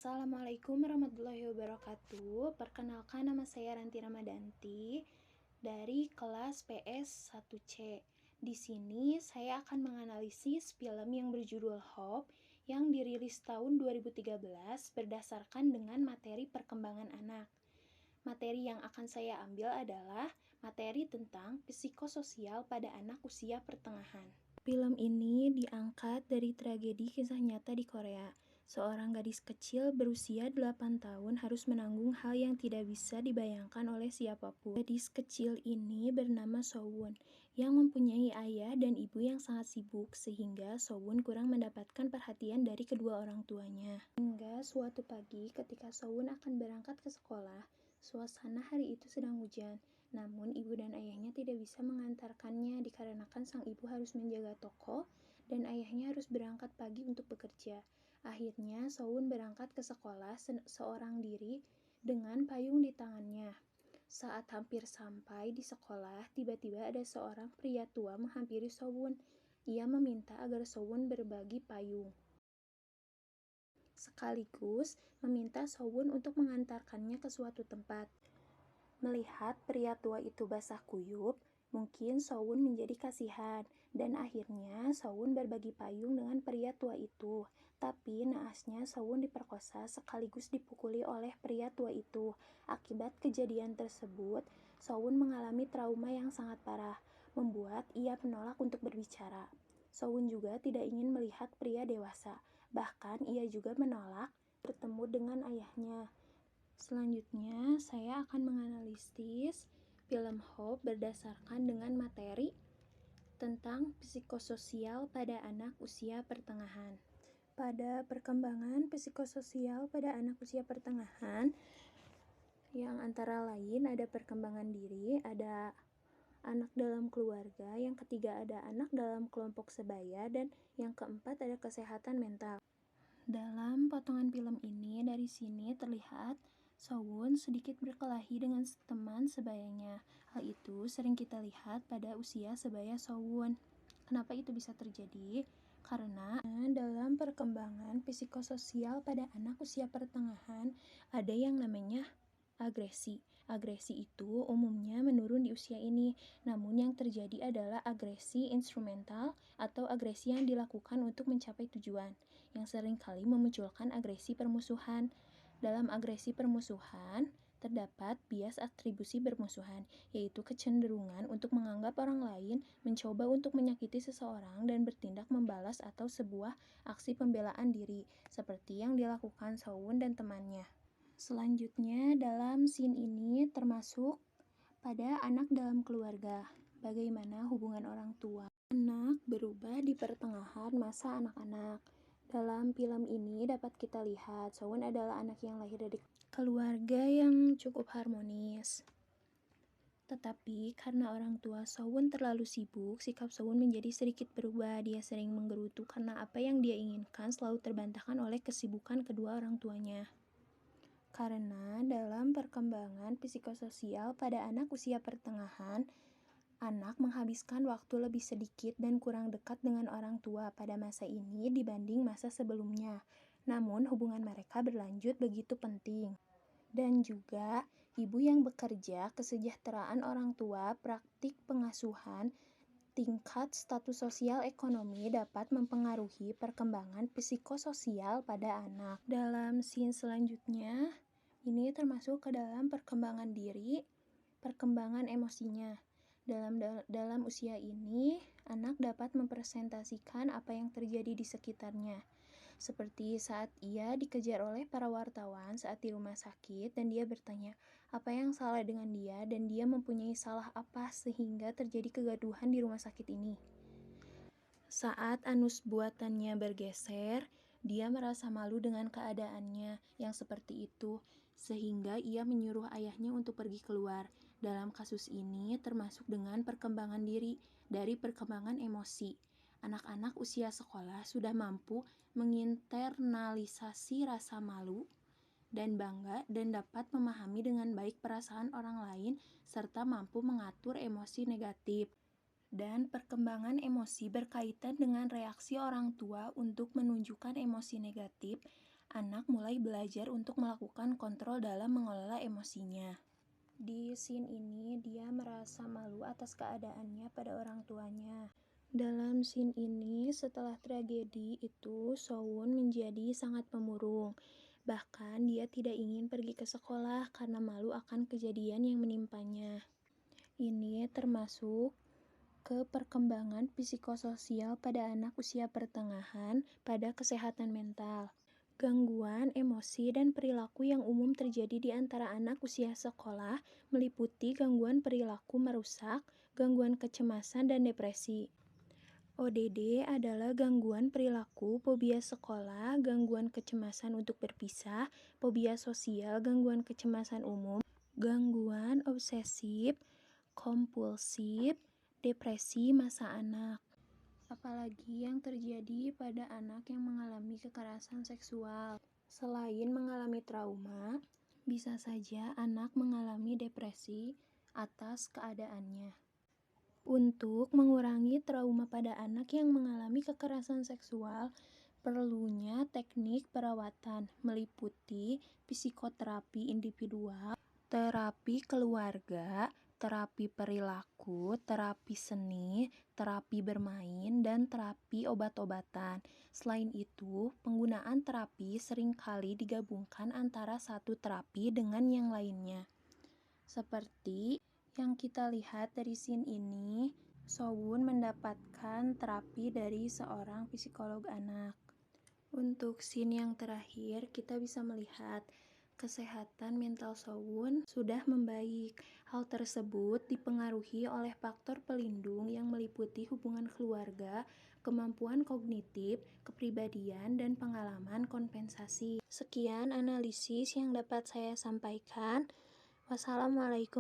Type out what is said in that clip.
Assalamualaikum warahmatullahi wabarakatuh. Perkenalkan, nama saya Ranti Ramadanti dari kelas PS 1C. Di sini saya akan menganalisis film yang berjudul Hope yang dirilis tahun 2013 berdasarkan dengan materi perkembangan anak. Materi yang akan saya ambil adalah materi tentang psikososial pada anak usia pertengahan. Film ini diangkat dari tragedi kisah nyata di Korea. Seorang gadis kecil berusia 8 tahun harus menanggung hal yang tidak bisa dibayangkan oleh siapapun. Gadis kecil ini bernama Sowon, yang mempunyai ayah dan ibu yang sangat sibuk, sehingga Sowon kurang mendapatkan perhatian dari kedua orang tuanya. Hingga suatu pagi ketika Sowon akan berangkat ke sekolah, suasana hari itu sedang hujan. Namun ibu dan ayahnya tidak bisa mengantarkannya dikarenakan sang ibu harus menjaga toko dan ayahnya harus berangkat pagi untuk bekerja. Akhirnya Sowon berangkat ke sekolah seorang diri dengan payung di tangannya. Saat hampir sampai di sekolah, tiba-tiba ada seorang pria tua menghampiri Sowon. Ia meminta agar Sowon berbagi payung, sekaligus meminta Sowon untuk mengantarkannya ke suatu tempat. Melihat pria tua itu basah kuyup, mungkin Sowon menjadi kasihan, dan akhirnya Sowon berbagi payung dengan pria tua itu. Tapi naasnya Sowon diperkosa sekaligus dipukuli oleh pria tua itu. Akibat kejadian tersebut, Sowon mengalami trauma yang sangat parah, membuat ia menolak untuk berbicara. Sowon juga tidak ingin melihat pria dewasa, bahkan ia juga menolak bertemu dengan ayahnya. Selanjutnya, saya akan menganalisis film Hope berdasarkan dengan materi tentang psikososial pada anak usia pertengahan. Pada perkembangan psikososial pada anak usia pertengahan, yang antara lain ada perkembangan diri, ada anak dalam keluarga, yang ketiga ada anak dalam kelompok sebaya, dan yang keempat ada kesehatan mental. Dalam potongan film ini, dari sini terlihat Sowon sedikit berkelahi dengan teman sebayanya. Hal itu sering kita lihat pada usia sebaya Sowon. Kenapa itu bisa terjadi? Karena dalam perkembangan psikososial pada anak usia pertengahan ada yang namanya agresi. Agresi itu umumnya menurun di usia ini, namun yang terjadi adalah agresi instrumental atau agresi yang dilakukan untuk mencapai tujuan, yang seringkali memunculkan agresi permusuhan. Dalam agresi permusuhan, terdapat bias atribusi bermusuhan, yaitu kecenderungan untuk menganggap orang lain, mencoba untuk menyakiti seseorang, dan bertindak membalas atau sebuah aksi pembelaan diri, seperti yang dilakukan Sowon dan temannya. Selanjutnya, dalam scene ini termasuk pada anak dalam keluarga. Bagaimana hubungan orang tua anak berubah di pertengahan masa anak-anak. Dalam film ini dapat kita lihat Sowon adalah anak yang lahir dari keluarga yang cukup harmonis. Tetapi karena orang tua Sowon terlalu sibuk, sikap Sowon menjadi sedikit berubah. Dia sering menggerutu karena apa yang dia inginkan selalu terbantahkan oleh kesibukan kedua orang tuanya. Karena dalam perkembangan psikososial pada anak usia pertengahan, anak menghabiskan waktu lebih sedikit dan kurang dekat dengan orang tua pada masa ini dibanding masa sebelumnya. Namun hubungan mereka berlanjut begitu penting. Dan juga ibu yang bekerja, kesejahteraan orang tua, praktik pengasuhan, tingkat status sosial ekonomi dapat mempengaruhi perkembangan psikososial pada anak. Dalam scene selanjutnya, ini termasuk ke dalam perkembangan diri, perkembangan emosinya. Dalam usia ini, anak dapat mempresentasikan apa yang terjadi di sekitarnya. Seperti saat ia dikejar oleh para wartawan saat di rumah sakit dan dia bertanya apa yang salah dengan dia dan dia mempunyai salah apa sehingga terjadi kegaduhan di rumah sakit ini. Saat anus buatannya bergeser, dia merasa malu dengan keadaannya yang seperti itu, sehingga ia menyuruh ayahnya untuk pergi keluar. Dalam kasus ini termasuk dengan perkembangan diri dari perkembangan emosi. Anak-anak usia sekolah sudah mampu menginternalisasi rasa malu dan bangga dan dapat memahami dengan baik perasaan orang lain serta mampu mengatur emosi negatif. Dan perkembangan emosi berkaitan dengan reaksi orang tua untuk menunjukkan emosi negatif anak mulai belajar untuk melakukan kontrol dalam mengelola emosinya. Di scene ini, dia merasa malu atas keadaannya pada orang tuanya. Dalam scene ini, setelah tragedi itu, Sowon menjadi sangat pemurung. Bahkan, dia tidak ingin pergi ke sekolah karena malu akan kejadian yang menimpanya. Ini termasuk ke perkembangan psikososial pada anak usia pertengahan pada kesehatan mental. Gangguan emosi dan perilaku yang umum terjadi di antara anak usia sekolah meliputi gangguan perilaku merusak, gangguan kecemasan, dan depresi. ODD adalah gangguan perilaku, fobia sekolah, gangguan kecemasan untuk berpisah, fobia sosial, gangguan kecemasan umum, gangguan obsesif, kompulsif, depresi masa anak. Apalagi yang terjadi pada anak yang mengalami kekerasan seksual. Selain mengalami trauma, bisa saja anak mengalami depresi atas keadaannya. Untuk mengurangi trauma pada anak yang mengalami kekerasan seksual, perlunya teknik perawatan meliputi psikoterapi individual, terapi keluarga, terapi perilaku, terapi seni, terapi bermain, dan terapi obat-obatan. Selain itu, penggunaan terapi seringkali digabungkan antara satu terapi dengan yang lainnya. Seperti yang kita lihat dari scene ini, Sowon mendapatkan terapi dari seorang psikolog anak. Untuk scene yang terakhir, kita bisa melihat kesehatan mental Sowon sudah membaik. Hal tersebut dipengaruhi oleh faktor pelindung yang meliputi hubungan keluarga, kemampuan kognitif, kepribadian, dan pengalaman kompensasi. Sekian analisis yang dapat saya sampaikan. Wassalamualaikum